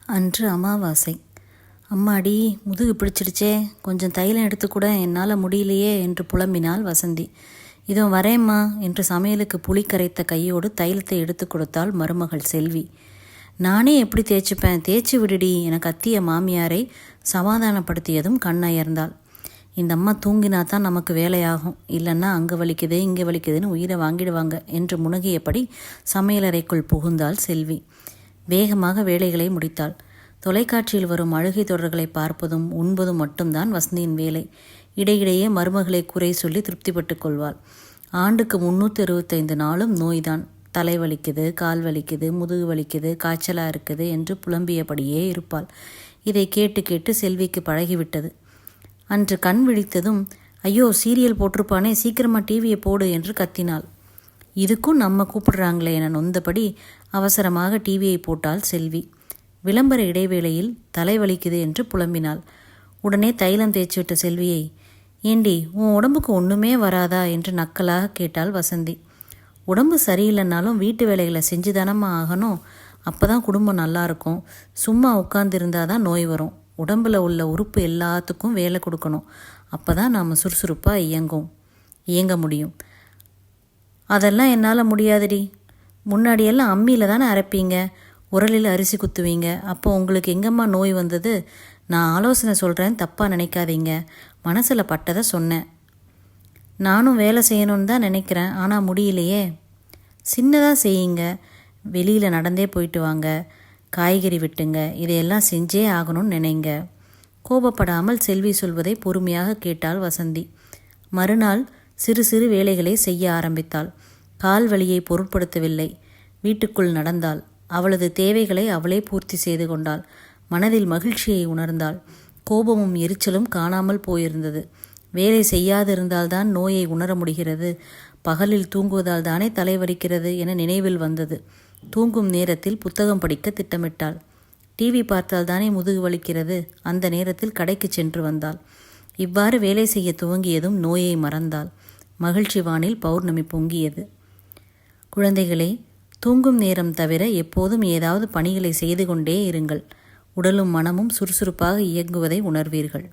அன்று அமாவாசை. அம்மாடி, முதுகு பிடிச்சிடுச்சே, கொஞ்சம் தைலம் எடுத்துக்கூட, என்னால் முடியலையே என்று புலம்பினாள் வசந்தி. இதோ வரேம்மா என்று சமையலுக்கு புளி கரைத்த கையோடு தைலத்தை எடுத்து கொடுத்தாள் மருமகள் செல்வி. நானே எப்படி தேய்ச்சிப்பேன், தேய்ச்சி விடுடி என கத்திய மாமியாரை சமாதானப்படுத்தியதும் கண்ணயர்ந்தாள். இந்த அம்மா தூங்கினா தான் நமக்கு வேலையாகும், இல்லைன்னா அங்கே வலிக்குது இங்கே வலிக்குதுன்னு உயிரை வாங்கிடுவாங்க என்று முனகியபடி சமையலறைக்குள் புகுந்தாள் செல்வி. வேகமாக வேலைகளை முடித்தாள். தொலைக்காட்சியில் வரும் அழுகை தொடர்களை பார்ப்பதும் உண்பதும் மட்டும்தான் வசந்தியின் வேலை. இடையிடையே மருமகளை குறை சொல்லி திருப்திப்பட்டு கொள்வாள். ஆண்டுக்கு 365 நாளும் நோய்தான். தலை வலிக்குது, கால் வலிக்குது, முதுகு வலிக்குது, காய்ச்சலாக இருக்குது என்று புலம்பியபடியே இருப்பாள். இதை கேட்டு கேட்டு செல்விக்கு பழகிவிட்டது. அன்று கண் விழித்ததும், ஐயோ சீரியல் போட்டிருப்பானே, சீக்கிரமாக டிவியை போடு என்று கத்தினாள். இதுக்கும் நம்ம கூப்பிடுறாங்களே என நொந்தபடி அவசரமாக டிவியை போட்டாள் செல்வி. விளம்பர இடைவேளையில் தலை வலிக்குது என்று புலம்பினாள். உடனே தைலம் தேய்ச்சிவிட்ட செல்வியை, ஏண்டி உன் உடம்புக்கு ஒன்றுமே வராதா என்று நக்கலாக கேட்டாள் வசந்தி. உடம்பு சரியில்லைன்னாலும் வீட்டு வேலைகளை செஞ்சு தானம்மா ஆகணும், அப்போ தான் குடும்பம் நல்லாயிருக்கும். சும்மா உட்கார்ந்துருந்தால் தான் நோய் வரும். உடம்பில் உள்ள உறுப்பு எல்லாத்துக்கும் வேலை கொடுக்கணும், அப்போ தான் நாம் சுறுசுறுப்பாக இயங்க முடியும். அதெல்லாம் என்னால் முடியாதுடி. முன்னாடியெல்லாம் அம்மியில் தானே அரைப்பீங்க, உரலில் அரிசி குத்துவீங்க, அப்போ உங்களுக்கு எங்கம்மா நோய் வந்தது? நான் ஆலோசனை சொல்கிறேன், தப்பாக நினைக்காதீங்க. மனசில் பட்டதை சொன்னேன். நானும் வேலை செய்யணும்னு தான் நினைக்கிறேன், ஆனால் முடியலையே. சின்னதாக செய்யுங்க, வெளியில் நடந்தே போயிட்டு வாங்க, காய்கறி வெட்டுங்க, இதையெல்லாம் செஞ்சே ஆகணும்னு நினைங்க. கோபப்படாமல் செல்வி சொல்வதை பொறுமையாக கேட்டாள் வசந்தி. மறுநாள் சிறு சிறு வேலைகளை செய்ய ஆரம்பித்தாள். கால் வலியை பொருட்படுத்தவில்லை. வீட்டுக்குள் நடந்தாள். அவளது தேவைகளை அவளே பூர்த்தி செய்து கொண்டாள். மனதில் மகிழ்ச்சியை உணர்ந்தாள். கோபமும் எரிச்சலும் காணாமல் போயிருந்தது. வேலை செய்யாதிருந்தால்தான் நோயை உணர முடிகிறது, பகலில் தூங்குவதால் தானே தலைவலிக்கிறது என நினைவில் வந்தது. தூங்கும் நேரத்தில் புத்தகம் படிக்க திட்டமிட்டாள். டிவி பார்த்தால் தானே முதுகு வலிக்கிறது, அந்த நேரத்தில் கடைக்கு சென்று வந்தாள். இவ்வாறு வேலை செய்ய துவங்கியதும் நோயை மறந்தாள். மகிழ்ச்சி வானில் பௌர்ணமி பொங்கியது. குழந்தைகளே, தூங்கும் நேரம் தவிர எப்போதும் ஏதாவது பணிகளை செய்து கொண்டே இருங்கள். உடலும் மனமும் சுறுசுறுப்பாக இயங்குவதை உணர்வீர்கள்.